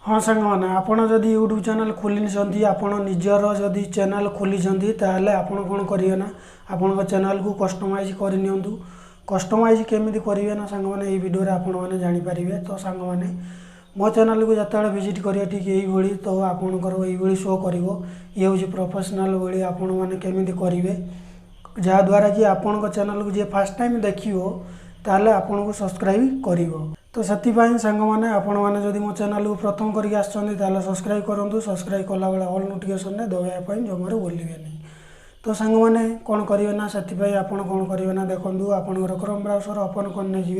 हाँ सांग मैंने आपड़ जदि यूट्यूब चैनल खोली आपण निजर जदि चैनल खोली ताल आपण कौन करेंगे ना आपण चैनल को कस्टमाइज करनी कस्टमाइज केमी करेंगे ना सांग मैंने ये वीडियो आपण मैंने जानीपारे। तो सांग मैंने मो चैनल को जिते विजिट करेंगे ठीक यही तो आपणकर ये शो कर ये हूँ प्रोफेशनल भाई आपण मैंने केमी करेंगे जहाँद्वारा कि आपण चैनल को जी फास्ट टाइम देखो ताल आपन को सब्सक्राइब कर। तो से सांग मैंने आपण मैंने जदि मो चैनल को प्रथम करके आसछन्ती सब्सक्राइब करूँ। सब्सक्राइब कला बेले ऑल नोटिफिकेशन दबाई जमार भूलें। तो सांग मैंने कौन करेंगे ना से आपड़ कौन करेंगे ना देखूँ आपंकर क्रोम ब्राउजर ओपन करने जी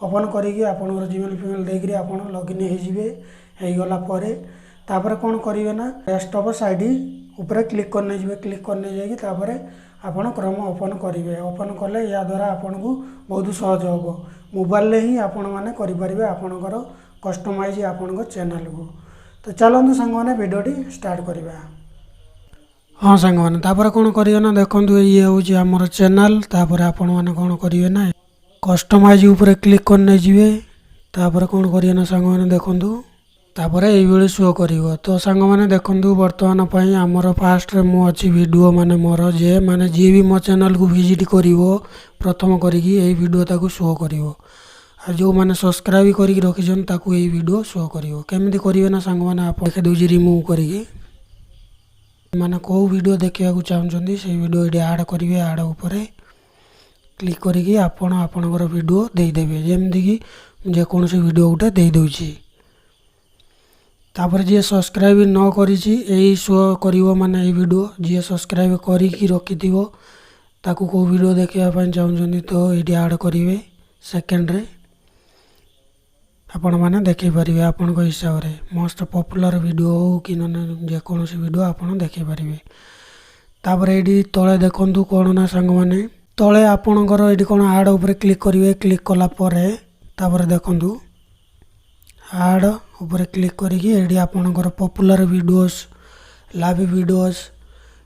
ओपन करी आपंकर जीमेल फिमेल देकर आप लॉगिन होगला तापर कौन करेंगे ना डेस्कटॉप साइड ऊपर क्लिक करने जी क्लिक करने जापर आपड़ क्रोम ओपन करेंगे। ओपन कले या द्वारा आपन को बहुत सहज हम मोबाइल ही आपण मैंने करेंगे आपणकर कस्टमाइज आपण चैनल को। तो चलते सांग मैंने वीडियोटी स्टार्ट करवा। हाँ सांग मैंने तापर कौन करेंगे ना देखो ये हूँ आमर चैनल तापर आपण मैंने कौन करेंगे ना कस्टमाइज ऊपर क्लिक करने जी तापर कौन करेंगे ना सांग मैंने देखूँ तापर ये शो कर। तो सांग मैंने देखूँ बर्तमान आमर फास्ट मु अच्छी वीडियो माने मोर जे माने जी भी मो चैनल को विजिट कर प्रथम करी वीडियो ताको शो कर जो मैंने सब्सक्राइब करके रखी ताकू ये वीडियो शो करमी करेंगे ना सांग मैंने आप देखे दूसरी रिमूव करी माने कौ वीडियो देखा चाहते से वीडियो ये आड करेंगे आड उपर क्लिक करी आपणकर वीडियो देदेवे जमती कि जेकोसी वीडियो गोटे देदे तापर जी सब्सक्राइब न करी यही शो कर माने ये वीडियो जी सब्सक्राइब करी रखी ताकू को वीडियो देखापी चाहते तो ये आड करेंगे सेकेंड रे आपण मैंने देखी पारे आपण हिसाब से मोस्ट पॉपुलर वीडियो हो कि जेकोसी वीडियो आपड़ देखी पारे। तापर ये तले देखु कौन ना सांग मैंने तले आपणकर ये कौन आड उपर क्लिक करेंगे क्लिक कलापर तापर देखु आड उपर क्लिक करी आपणकर पॉपुलर वीडियोस लाइव वीडियोस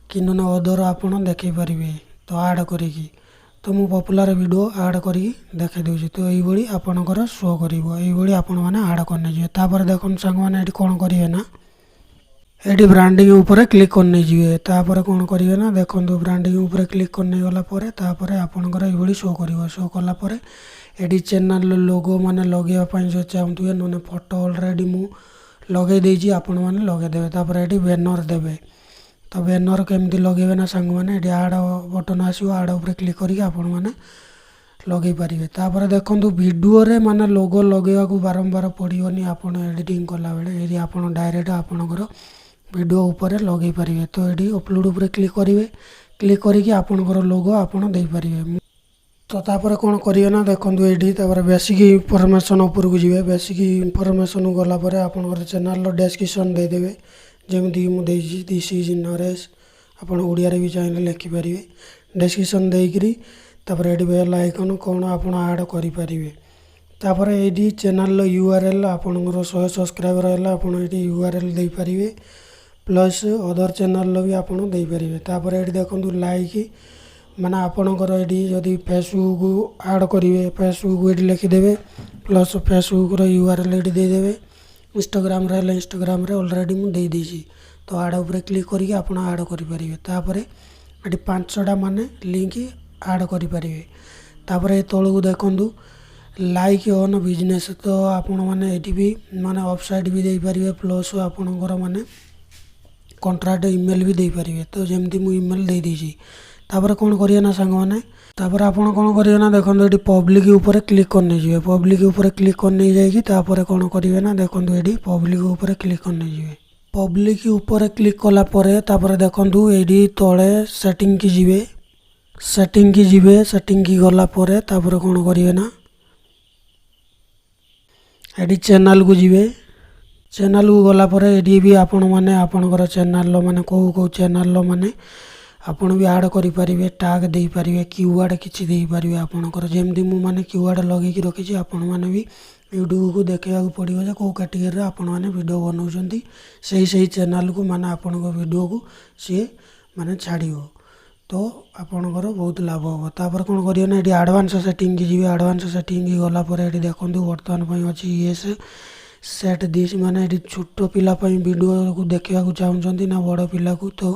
कि अदर आप देखी पारे। तो आड करी तो मु पॉपुलर वीडियो आड करी देखे दूसरी तो ये आपणकर शो कर आपण मैंने आड करने जी तापर देखो सांग मैंने ये कौन करेंगे ना ये ब्रांडिंग ऊपर क्लिक करने जी तापर कौन करेंगे ना देखो ब्रांडिंग ऊपर क्लिक करने गलापर तापर आपणकर ये शो कर शो कलापर ये चैनल लोगो माने लगेवाई जो चाहते ना फोटो अलरेडी मु लगे देजी आपण मैंने लगेदेवे तापर ये बैनर देवे। तो बैनर केमती लगे ना सांग मैंने ये आड बटन आसो आड उपर क्लिक करके आपण मैंने लगे पारे। तापर देखो वीडियो रे माने लोगो लगेवा को बारंबार पड़ोनी आपन एडिटिंग कला बेले ये आपन डायरेक्ट आपणकर वीडियो ऊपर लगे पारे। तो ये अपलोड उपर क्लिक करेंगे क्लिक करके आपणकर लोगो आपन दे पारे। तो तापर कौन करेंगे ना देखो ये बेसिक इनफॉरमेशन ऊपर को जी बेसिक इनफॉरमेशन गलापर आपणकर चैनल डिस्क्रिप्शन देदेवे जमीक मुझे दिस इज नरेश आप ओडिया भी चाहिए लिखिपारे डिस्क्रिप्शन देकरी तापर ये बेल आइकन कौन आप आड करेंगे। तापर ये चैनल यूआरएल आपणकर 100 सब्सक्राइबर है आप यूआरएल दे पारे प्लस अदर चैनल भी आप दे पारे। तापर ये देखो लाइक माने आपणकर ये जदि फेसबुक आड करेंगे फेसबुक ये लिखिदेवे प्लस फेसबुक यूआरएल ये देदेवे इंस्टाग्राम रे इंस्टाग्राम रे ऑलरेडी मु दे देजी तो आड उपर क्लिक करके आपण आड करेंगे। तापर ये 5टा माने लिंक आड करेंगे। तापर ये तल को देखु लाइक ऑन बिजनेस तो आपण माने ये भी माने वेबसाइट भी दे पारे प्लस आपणकर माने कॉन्ट्रैक्ट ईमेल भी दे पारे। तो जमती मु ईमेल दे देजी तापर कौन करेंगे ना सांग मैंने तापर आपन कौन करेंगे ना देखो ये पब्लिक ऊपर क्लिक करने जी पब्लिक ऊपर क्लिक करने जाएगी तापर कौन करेंगे ना देखो ये पब्लिक ऊपर क्लिक करने जी पब्लिक ऊपर क्लिक कलापर तापर देखो ये तले सेटिंग की जी सेटिंग की गलापर तापर कौन करेंगे ना ये चैनल को जी चैनल को गलापर ये भी आपण मैंने आपणकर चैनल माने कौ चैनल माने आपन भी आड करेंगे टैग दे पारे कीवर्ड किसी दे पारे आपणकर जमती मु माने कीवर्ड लगे रखी आपण मैंने भी यूट्यूब को देखा पड़ो जो कौ कैटेगरी आपण मैंने वीडियो बनाऊँच सही चैनल को माने आपण वीडियो को सी माने छाड़ो तो आपणकर बहुत लाभ हम। तापर कौन करेंगे ना ये एडवांस सेटिंग की जी एडवांस सेटिंग की गलापर ये देखो बर्तमान अच्छी येस सेट दिस माने ये छोट पिला वीडियो को देखा चाहते ना बड़ पिला को तो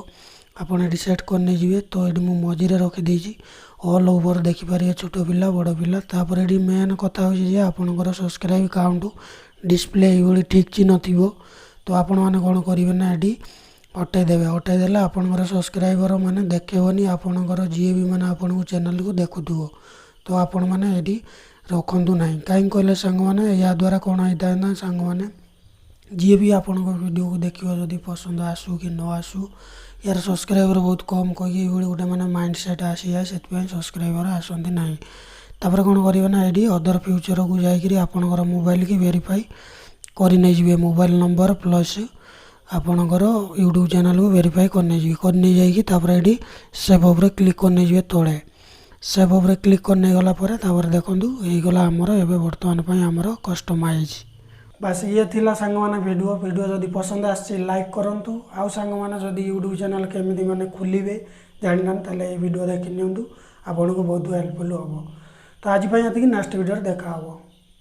आपड़ ये सेट करने जी। तो ये मुझे मझे रखीदी ऑल ओवर देखिपारे छोट पिला बड़ पिला। तापर ये मेन कथा हो आपणकर सब्सक्राइब काउंट डिस्प्ले ये ठीक ची नथिबो तो आपण मैंने कौन करेंगे ना ये हटईदेवे हटईदेले आपणकर सब्सक्राइबर मैंने देखेबनी आपणकर जी भी मैंने आपन चैनल को देखुव तो आपण मैंने ये रखु ना कहीं कहले सांग मैंने या द्वारा कौन होता है ना सांग मैंने जी भी आपण वीडियो को देखिए जदि पसंद आसू कि न आसू यार सब्सक्राइबर बहुत कम कही गोटे मैंने माइंड सेट आसी जाए से सब्सक्राइबर आसती ना। तापर कौन करेंगे ना ये अदर फ्यूचर को जाकि आपणकर मोबाइल की वेरीफाई करने मोबाइल नंबर प्लस आपणकर यूट्यूब चैनल को वेरीफाई करने ये सेव उपर क्लिक करने तले सेव उपर क्लिक करने गलापर देखूँ होगला आमर एवं बर्तमान आमर कस्टमाइज बास ये थिला सांग माने वीडियो जदि पसंद आसी लाइक करंतु आउ सांग माने जदि यूट्यूब चैनल केमिति माने खुलिबे जानिना ताले ये वीडियो देखि नियंतु आपन को बहुत हेल्पफुल होबो। तो आज पई एतिकी नेक्स्ट वीडियो देखा होबो।